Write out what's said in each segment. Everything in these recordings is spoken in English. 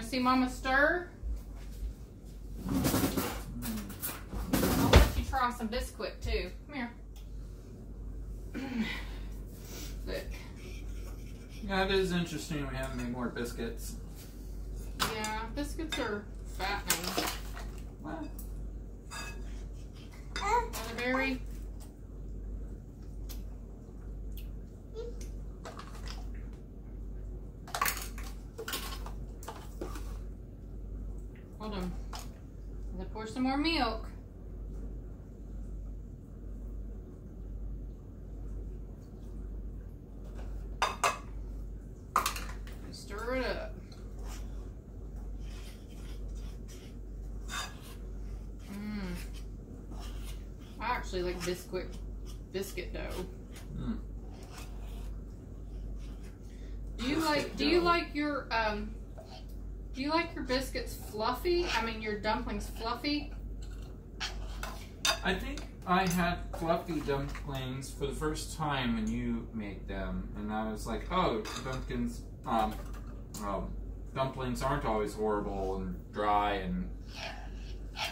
see Mama stir? I'll let you try some Bisquick too. Come here. Look. Yeah, it is interesting we haven't made more biscuits. Yeah, biscuits are fattening. What? Elderberry. Hold on. Let's pour some more milk. Stir it up. I actually like biscuit dough. Do you like your biscuits fluffy? I mean your dumplings fluffy? I think I had fluffy dumplings for the first time when you made them, and I was like, oh, dumplings aren't always horrible and dry and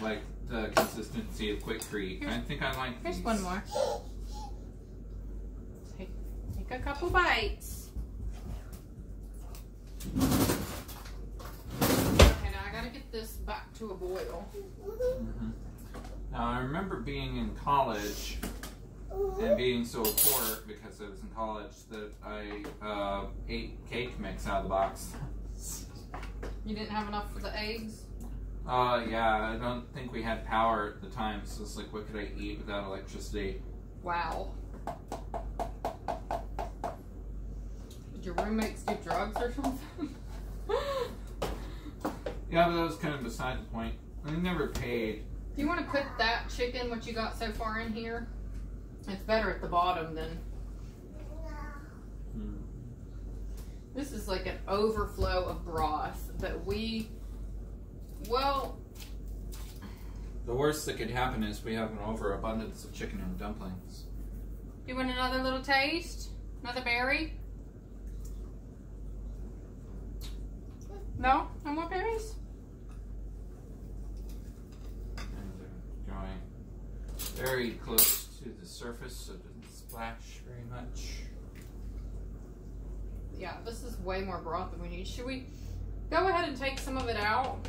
like the consistency of Quick Treat. I think I like these. Here's one more. Take a couple bites. Okay, now I gotta get this back to a boil. Now I remember being in college and being so poor because I was in college that I ate cake mix out of the box. You didn't have enough for the eggs? Yeah, I don't think we had power at the time, so it's like, what could I eat without electricity? Wow. Did your roommates do drugs or something? Yeah, but that was kind of beside the point. I never paid. Do you want to put that chicken, what you got so far, in here? It's better at the bottom than... This is like an overflow of broth that we... Well... The worst that could happen is we have an overabundance of chicken and dumplings. You want another little taste? Another berry? No? No more berries? And they're going very close to the surface so it doesn't splash very much. Yeah, this is way more broth than we need. Should we go ahead and take some of it out?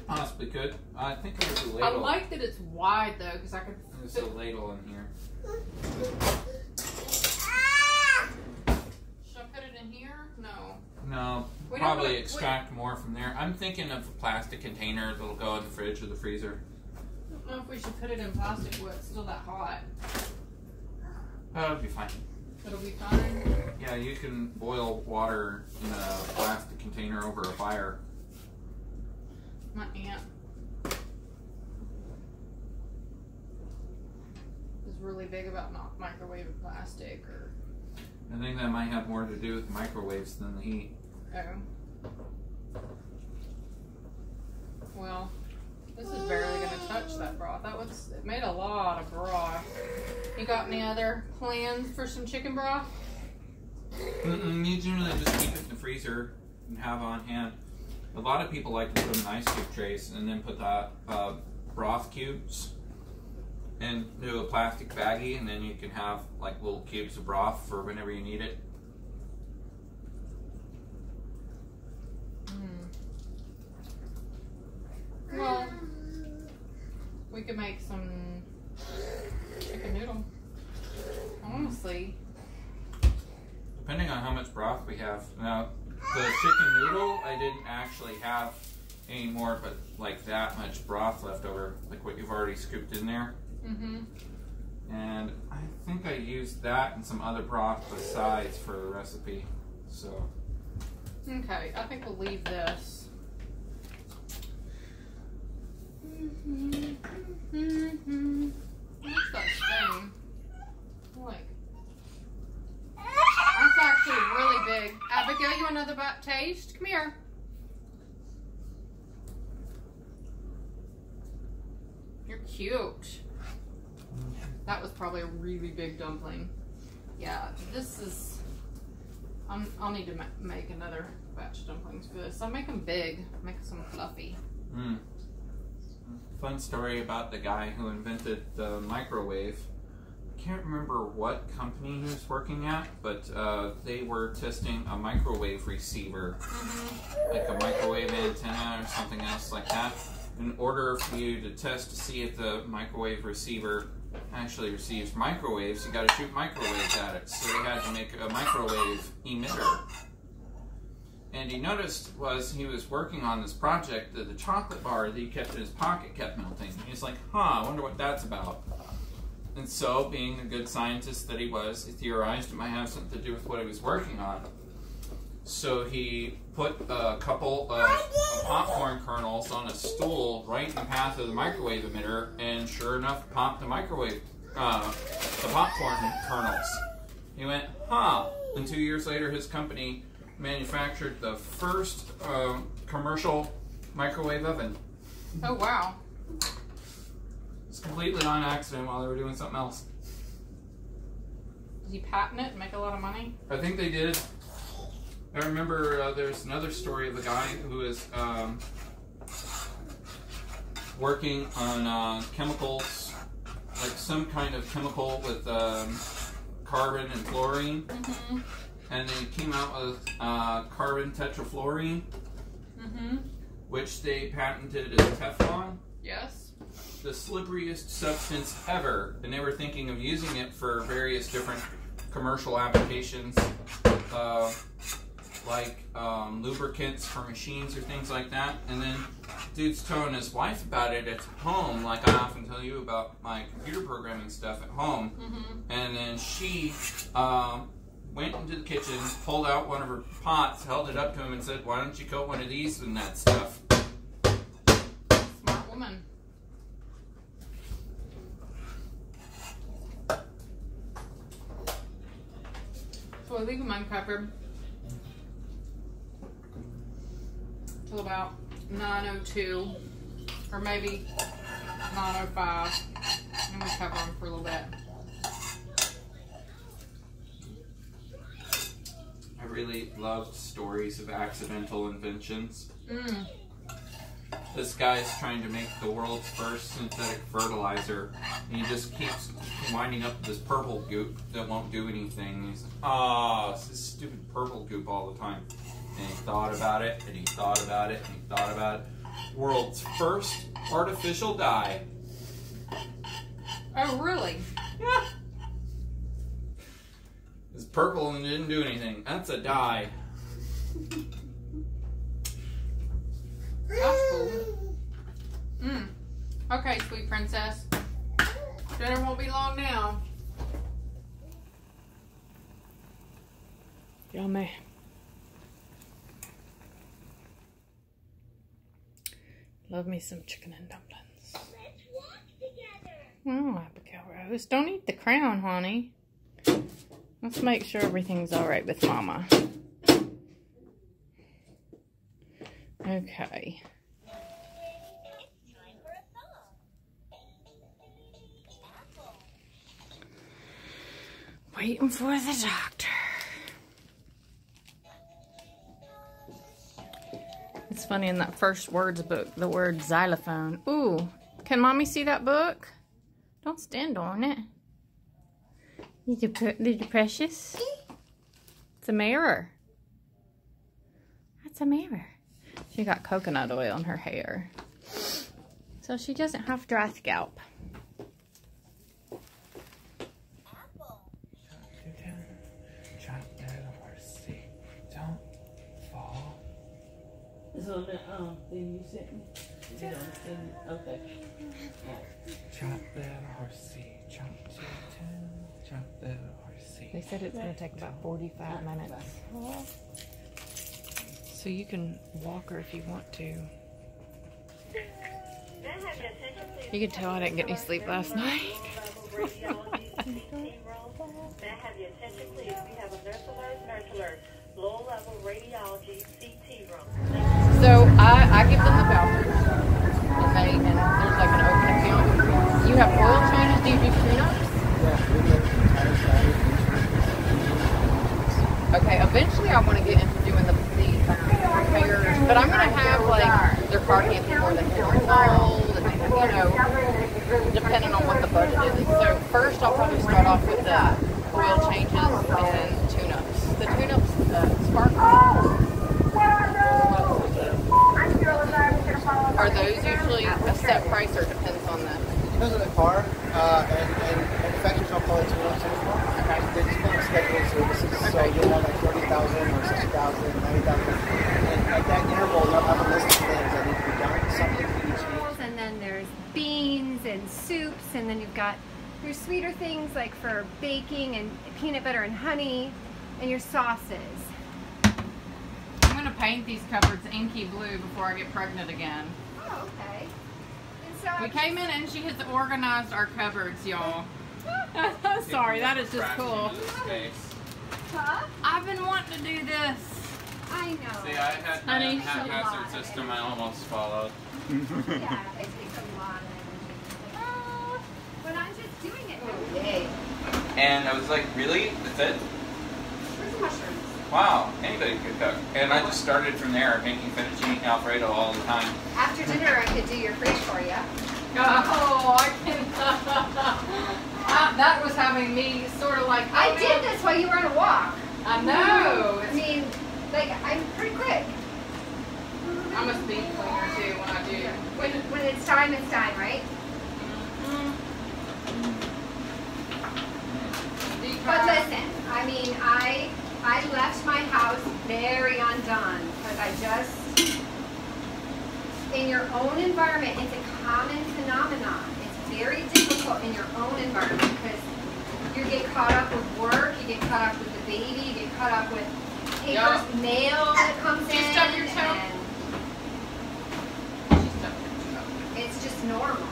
Possibly could. I think there's a ladle. I like that it's wide though, because I could. There's a ladle in here. Should I put it in here? No. No, probably extract more from there. I'm thinking of a plastic container that'll go in the fridge or the freezer. I don't know if we should put it in plastic where it's still that hot. It'll be fine. It'll be fine. Yeah, you can boil water in a plastic container over a fire. My aunt is really big about not microwaving plastic or... I think that might have more to do with microwaves than the heat. Oh. Well, this is barely going to touch that broth. It made a lot of broth. You got any other plans for some chicken broth? You generally just keep it in the freezer and have on hand. A lot of people like to put them in ice cube trays and then put the broth cubes into a plastic baggie, and then you can have like little cubes of broth for whenever you need it. Well, we could make some chicken noodle. Honestly. Depending on how much broth we have. Now, the chicken noodle, I didn't actually have any more, but like that much broth left over, like what you've already scooped in there. And I think I used that and some other broth besides for the recipe. So. Okay, I think we'll leave this. What's that stain? Like, that's actually really big. Abigail, you want another taste? Come here. You're cute. That was probably a really big dumpling. Yeah, this is... I'll need to make another batch of dumplings for this. I'll make them big, make some fluffy. Fun story about the guy who invented the microwave. I can't remember what company he was working at, but they were testing a microwave receiver, like a microwave antenna or something else like that. In order for you to test to see if the microwave receiver actually receives microwaves, you got to shoot microwaves at it. So they had to make a microwave emitter. And he noticed was he was working on this project that the chocolate bar that he kept in his pocket kept melting. He's like, I wonder what that's about. And so, being a good scientist that he was, he theorized it might have something to do with what he was working on. So he put a couple of popcorn kernels on a stool right in the path of the microwave emitter, and sure enough, popped the microwave, the popcorn kernels. He went, And 2 years later, his company manufactured the first commercial microwave oven. Oh, wow. It's completely on accident while they were doing something else. Did he patent it and make a lot of money? I think they did. I remember there's another story of a guy who is working on chemicals, like some kind of chemical with carbon and fluorine. And they came out with carbon tetrafluorine, which they patented as Teflon. Yes. The slipperiest substance ever, and they were thinking of using it for various different commercial applications, like lubricants for machines or things like that. And then dude's telling his wife about it at home, like I often tell you about my computer programming stuff at home. And then she went into the kitchen, pulled out one of her pots, held it up to him and said, why don't you coat one of these in that stuff? Smart woman. So I leave them uncovered till about 9:02 or maybe 9:05, and we cover them for a little bit. I really loved stories of accidental inventions. This guy's trying to make the world's first synthetic fertilizer, and he just keeps winding up this purple goop that won't do anything. And he's like, it's this stupid purple goop all the time. And he thought about it, and he thought about it, and he thought about it. World's first artificial dye. Oh, really? Yeah. It's purple and didn't do anything. That's a dye. That's cool. Okay, sweet princess. Dinner won't be long now. Yummy. Love me some chicken and dumplings. Let's walk together. Oh, Abigail Rose. Don't eat the crown, honey. Let's make sure everything's alright with Mama. Okay. It's time for a thaw. Apple. Waiting for the doctor. It's funny in that first words book, the word xylophone. Ooh, can Mommy see that book? Don't stand on it. Little precious. It's a mirror. That's a mirror. She got coconut oil in her hair, so she doesn't have dry scalp. Apple. Chop that horsey. Don't fall. It's on the thing you sent me. Is it on the thing? Okay. Chop that horsey. Chop, chop, chop. Chop that horsey. They said it's going to take about 45 minutes. So you can walk her if you want to. You can tell I didn't get any sleep last night. May I have your attention, please? We have a nurse alert. Low-level radiology CT room. So I give them the vouchers, and there's like an open account. You have oil changes. Do you do tune-ups? Okay. Eventually, I want to get into doing the repairs, but I'm gonna have like their cardigan before they get old, and you know, depending on what the budget is. So first, I'll probably start off with the oil changes and tune-ups. The tune-ups, sparkles. Are those usually a set price or depends on the? Depends on the car, and manufacturers don't call it tune-ups anymore. Okay. They just call it scheduled services. So you'll have like 30,000 or 60,000, 90,000, and at that interval, they'll have a list of things that need to be done, something for each need. And then there's beans and soups, and then you've got your sweeter things like for baking and peanut butter and honey, and your sauces. I'm gonna paint these cupboards inky blue before I get pregnant again. Oh, okay. And so We came in and she has organized our cupboards, y'all. Sorry, that is just cool. Huh? I've been wanting to do this. I know. See, I had Honey. my haphazard system I almost followed. Yeah, it takes a lot of energy. But I'm just doing it. Yay. And I was like, really? That's it? Where's the mushrooms? Wow, anybody could cook. And I just started from there, making fettuccine Alfredo all the time. After dinner, I could do your fridge for you. Oh, I can. That was having me sort of like. I did this while you were on a walk. I know. I mean, like, I'm pretty quick. I'm a speed cleaner too when I do. When it's time, right? But listen, I mean, I left my house very undone because I just, in your own environment, it's a common phenomenon. It's very difficult in your own environment because you get caught up with work, you get caught up with the baby, you get caught up with papers, mail that comes You in, stub your toe? and it's just normal.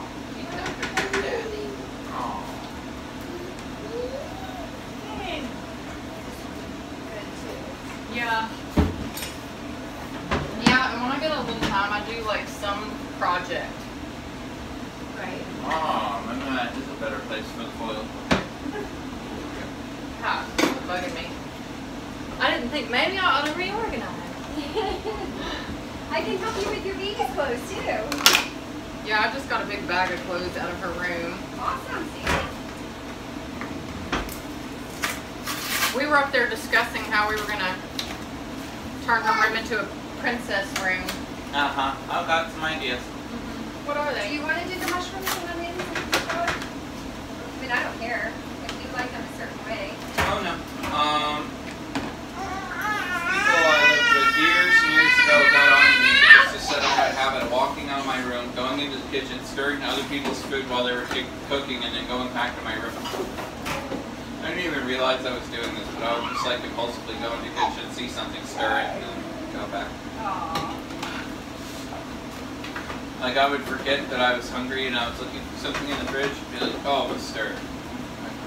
Yeah. Yeah, and when I get a little time, I do like some project. Right. Oh, maybe that is a better place for the foil. Ha, bugging me. I didn't think maybe I ought to reorganize. I can help you with your baby's clothes too. Yeah, I just got a big bag of clothes out of her room. Awesome, see? We were up there discussing how we were gonna turn her room into a princess room. I've got some ideas. What are Do they? you want to do the mushrooms and onions and I mean, I don't care. If you like them a certain way. Oh no. People I lived with years and years ago got on me because they said I had a habit of walking out of my room, going into the kitchen, stirring other people's food while they were cooking, and then going back to my room. I didn't even realize I was doing this, but I would just like impulsively go into the kitchen, see something, stir it, and then go back. Aww. Like I would forget that I was hungry and I was looking for something in the fridge, and be like, oh, let's stir it.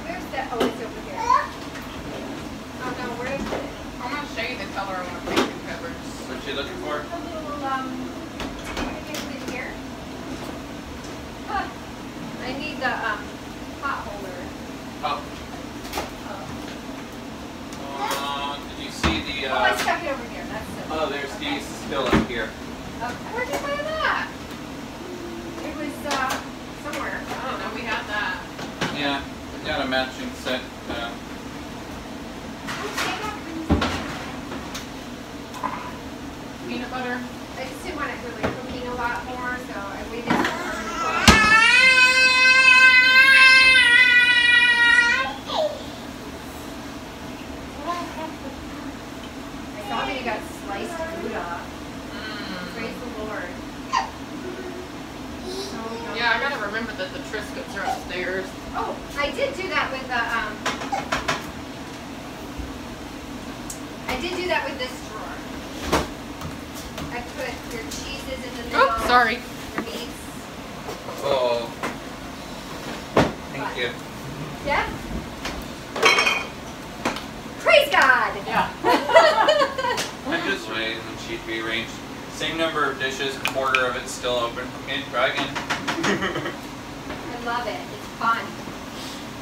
Where's that? Oh, it's over here. Oh no, where is it? I'm gonna show you the color I want to paint the cupboards. What you looking for? The little, what did you put in here? Huh. I need the, pot holder. Oh. Did you see the, Oh, I stuck it over here. That's it. oh, there's these still up here. Okay. Where'd you find that? It was, somewhere. I don't know, we had that. Yeah, we got a matching set. Peanut butter. I just didn't want it really cooking a lot more, so I waited for I saw that you got sliced Gouda. Praise the Lord. So Yeah, I gotta remember that the Triscuits are upstairs. Oh, I did do that with the, I did do that with this drawer. I put your cheeses in the middle. Oh, sorry. Your meats. Oh. Thank you. Yeah? Praise God! Yeah. I'm just waiting and she'd be arranged. Same number of dishes, a quarter of it's still open. Okay, try again. I love it. It's fun.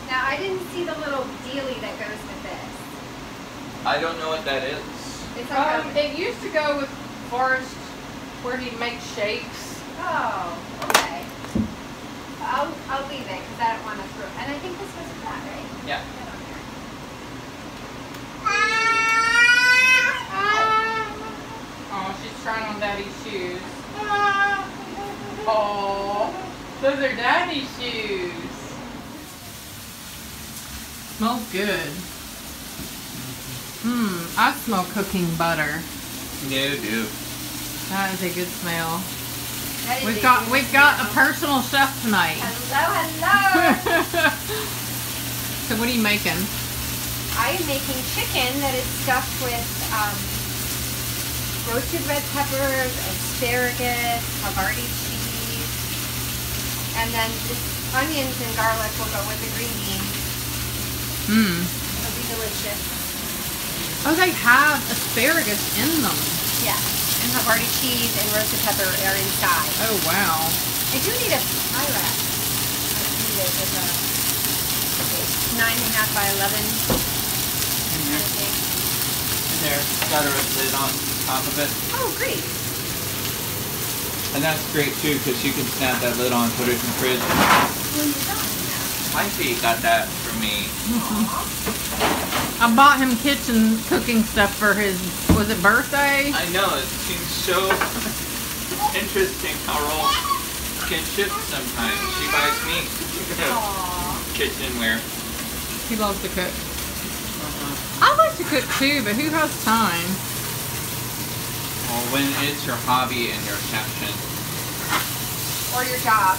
Now, I didn't see the little dealie that goes with this. I don't know what that is. It's like It used to go with forest where he makes shapes. Oh, okay. I'll leave it because I don't want to throw. And I think this was that, right? Yeah. Oh, she's trying on Daddy's shoes. Oh, those are Daddy's shoes. Smells good. I smell cooking butter. You do. That is a good smell. That is We've a got a personal chef tonight. Hello. So what are you making? I am making chicken that is stuffed with roasted red peppers, asparagus, Havarti cheese, and then just onions and garlic will go with the green beans. It'll be delicious. Oh, they have asparagus in them. Yeah. And Havarti cheese and roasted pepper are inside. Oh, wow. I do need a Pyrex. I need it with a 9.5 by 11. There, got a lid on top of it. Oh, great. And that's great too, because you can snap that lid on, put it in the fridge. When you're done now. My feet got that for me. I bought him kitchen cooking stuff for his, was it birthday? I know, it seems so interesting how Roll can shift sometimes. She buys me kitchenware. He loves to cook. I like to cook too, but who has time? Well, when it's your hobby and your passion. Or your job.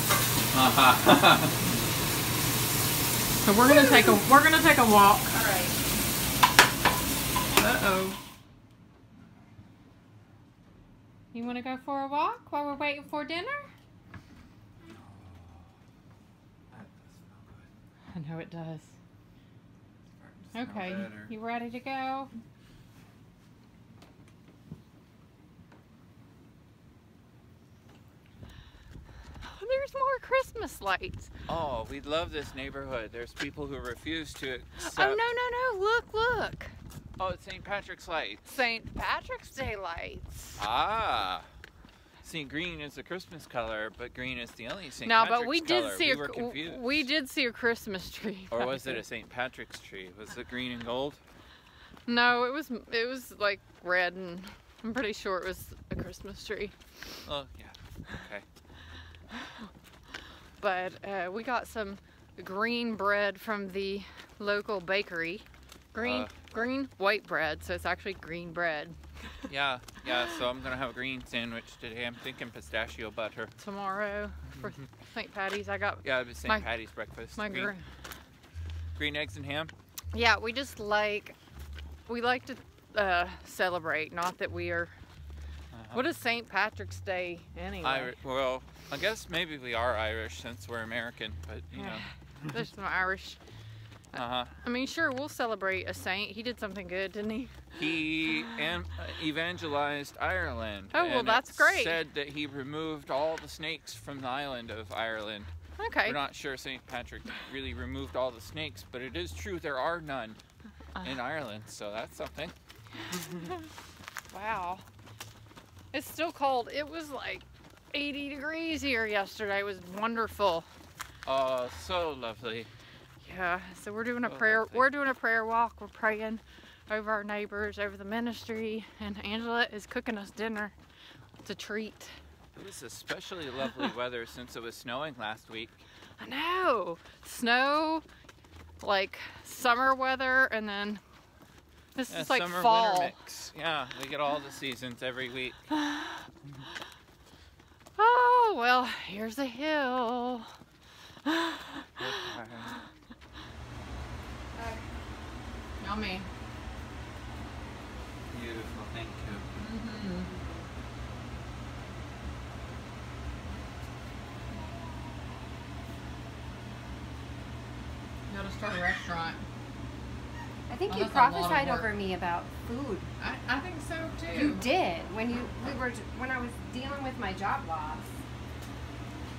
So we're gonna take a walk. All right. Uh-oh. You want to go for a walk while we're waiting for dinner? I know it does. Okay, you ready to go? There's more Christmas lights. Oh, we love this neighborhood. There's people who refuse to accept... Oh, no. Look. Oh, it's St. Patrick's lights. St. Patrick's Day lights. Ah. See, green is the Christmas color, but green is the only St. No, Patrick's but we color. did see a Christmas tree. Or was it a St. Patrick's tree? Was it green and gold? No, it was like red, and I'm pretty sure it was a Christmas tree. Oh, yeah. Okay. But we got some green bread from the local bakery. Green white bread, so it's actually green bread. Yeah, so I'm gonna have a green sandwich today. I'm thinking pistachio butter. Tomorrow for St. Patty's, I got it was St. Patty's breakfast. my green eggs and ham. Yeah, we like to celebrate, not that we are. What is St. Patrick's Day anyway? Well, I guess maybe we are Irish since we're American, but you know. There's some Irish. I mean, sure, we'll celebrate a saint. He did something good, didn't he? He evangelized Ireland. Oh, well, and that's great. Said that he removed all the snakes from the island of Ireland. Okay. We're not sure St. Patrick really removed all the snakes, but it is true there are none in Ireland, so that's something. Wow. It's still cold. It was like 80 degrees here yesterday. It was wonderful. Oh, so lovely. Yeah, so we're doing a prayer. We're doing a prayer walk. We're praying over our neighbors, over the ministry, and Angela is cooking us dinner. It's a treat. It was especially lovely weather since it was snowing last week. I know. Snow, like summer weather, and then this is like summer, fall. Winter mix. Yeah, we get all the seasons every week. Oh, well, here's a hill. Yummy. Beautiful, thank you. You gotta start a restaurant. I think Well, you that's a lot of prophesied work. over me about food. I think so too. You did when I was dealing with my job loss.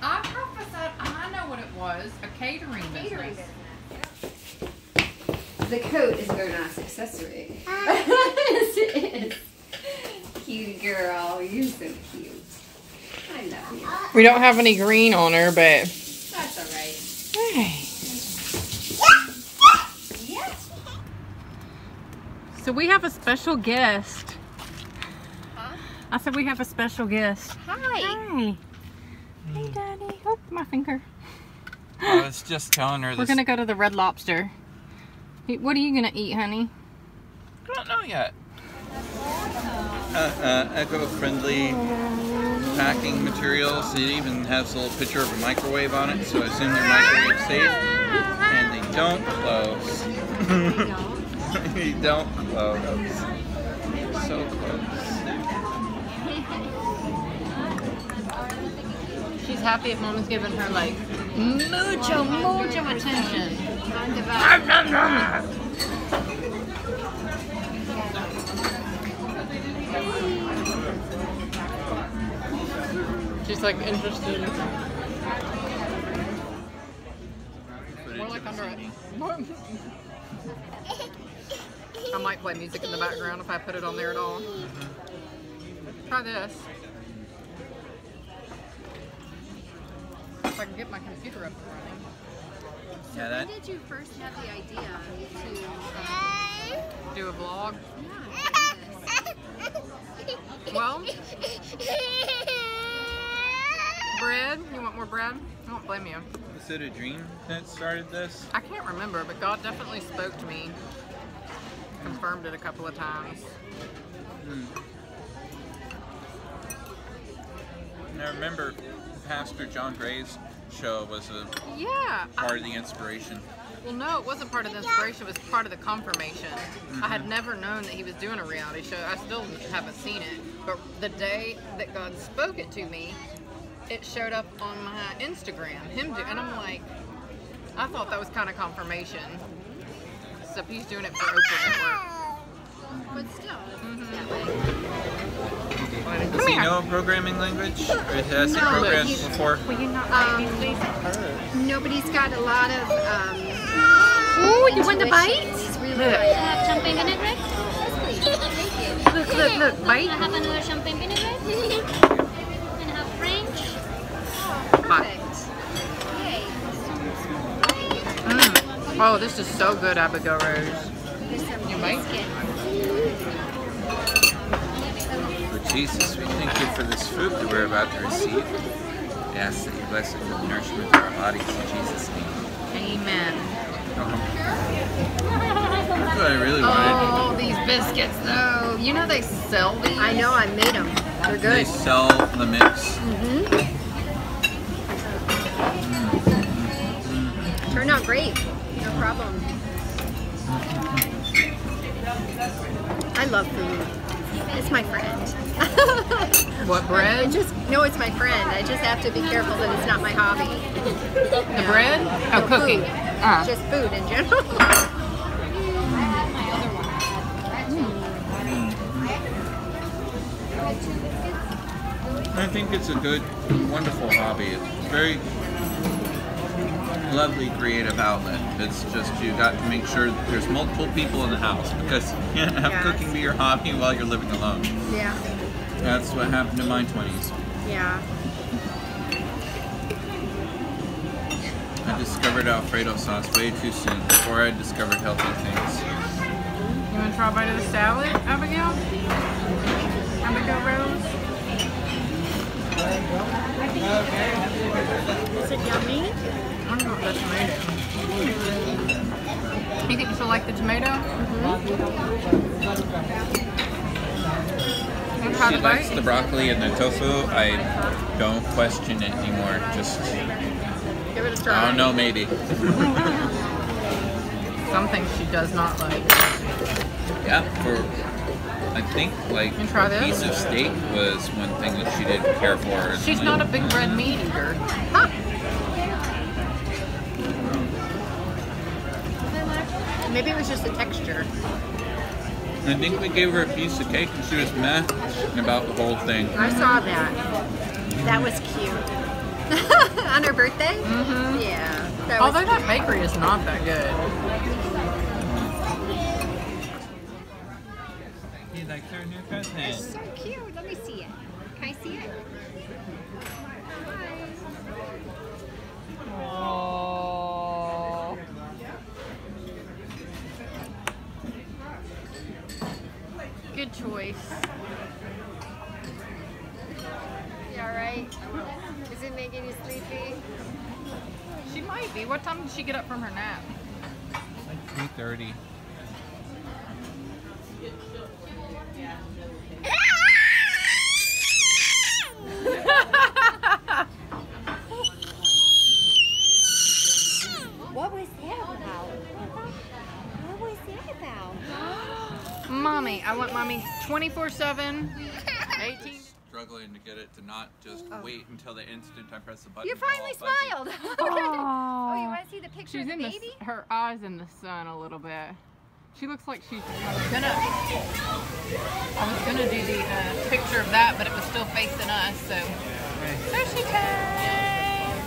I prophesied. I know what it was. A catering business. Catering business. The coat is a very nice accessory. Yes, it is. Cute. good girl. You're so cute. I love you. We don't have any green on her, but That's alright. hey. Yeah. So we have a special guest. Huh? I said we have a special guest. Hi. Hi. Hey, Daddy. Oh, my finger. I was just telling her this. We're gonna go to the Red Lobster. What are you gonna eat, honey? I don't know yet. Eco-friendly packing materials. It even has a little picture of a microwave on it, so I assume they're microwave safe. And they don't close. They don't close. So close. She's happy if Mama's giving her like mucho attention. She's like interested. We're like under it. I might play music in the background if I put it on there at all. Try this. If I can get my computer up and running. Yeah, that. When did you first have the idea to Do a vlog. yeah, Well, bread. You want more bread? I don't blame you. Was it a dream that started this? I can't remember, but God definitely spoke to me. Confirmed it a couple of times. And I remember Pastor John Gray's show was a Yeah. part of the inspiration. Well, no, it wasn't part of the inspiration. It was part of the confirmation. I had never known that he was doing a reality show. I still haven't seen it. But the day that God spoke it to me, it showed up on my Instagram. And I'm like, I thought that was kind of confirmation. Except he's doing it for Oprah Network. but still, Does he know a programming language? Or has he No, programmed he's- before? nobody's got a lot of oh, you want the bite? He's really Look. good. Have champagne vinaigrette? Look, Can I bite. have another champagne vinaigrette? And have French? Perfect. Yay. Oh, this is so good, Abigail Rose. There's some You bite? biscuit. Lord Jesus, we thank you for this food that we're about to receive. We ask that you bless it for the nourishment of our bodies in Jesus' name. Amen. That's what I really wanted. Oh, these biscuits, though. You know they sell these? I know, I made them. They're They good. sell the mix. Turned out great. No problem. I love food. It's my friend. What, bread? No, it's my friend. I just have to be careful that it's not my hobby. The bread? Oh, cooking. Food. Just food in general. I think it's a good, wonderful hobby. It's very lovely creative outlet. It's just you got to make sure that there's multiple people in the house because you can't have Yes. cooking be your hobby while you're living alone. Yeah. That's what happened in my 20s. Yeah. I discovered Alfredo sauce way too soon before I discovered healthy things. You want to try a bite of the salad, Abigail? Abigail Rose? Is it yummy? I don't know what the tomato. You think she'll like the tomato? You try She the likes bite? the broccoli and the tofu. I don't question it anymore. Just, Give it a I try. don't know, maybe. Some things she does not like. Yeah, I think like You try a this? piece of steak was one thing that she didn't care for. She's not a big red meat eater. Huh. Maybe it was just the texture. I think we gave her a piece of cake and she was meh about the whole thing. I saw that. That was cute. On her birthday? Mm-hmm. Yeah. That was Although that bakery is not that good. likes her new It's cousin. so cute. Let me see it. Can I see it? Oh. Good choice. You alright? Is it making you sleepy? She might be. What time did she get up from her nap? Like 3:30. What was that about? What was that about? Mommy, I want mommy 24/7, 18. Struggling to get it to not just wait until the instant I press the button. You finally It's all fuzzy. smiled. Oh, Oh, you want to see the picture she's of the in baby? her eyes in the sun a little bit. She looks like she's. I was gonna do the picture of that, but it was still facing us. So sushi time.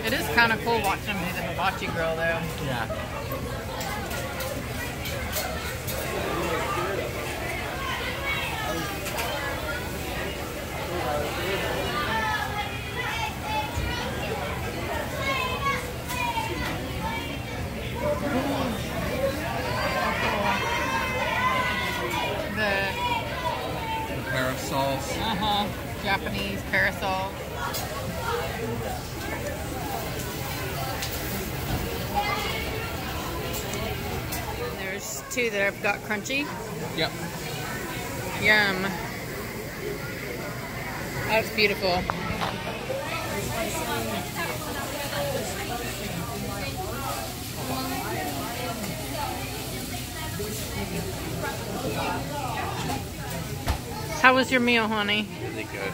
It is kind of cool watching them do the hibachi grill, though. Yeah. The parasols. Japanese parasol. There's two that I've got crunchy. Yep. Yum. That's beautiful. How was your meal, honey? Really good.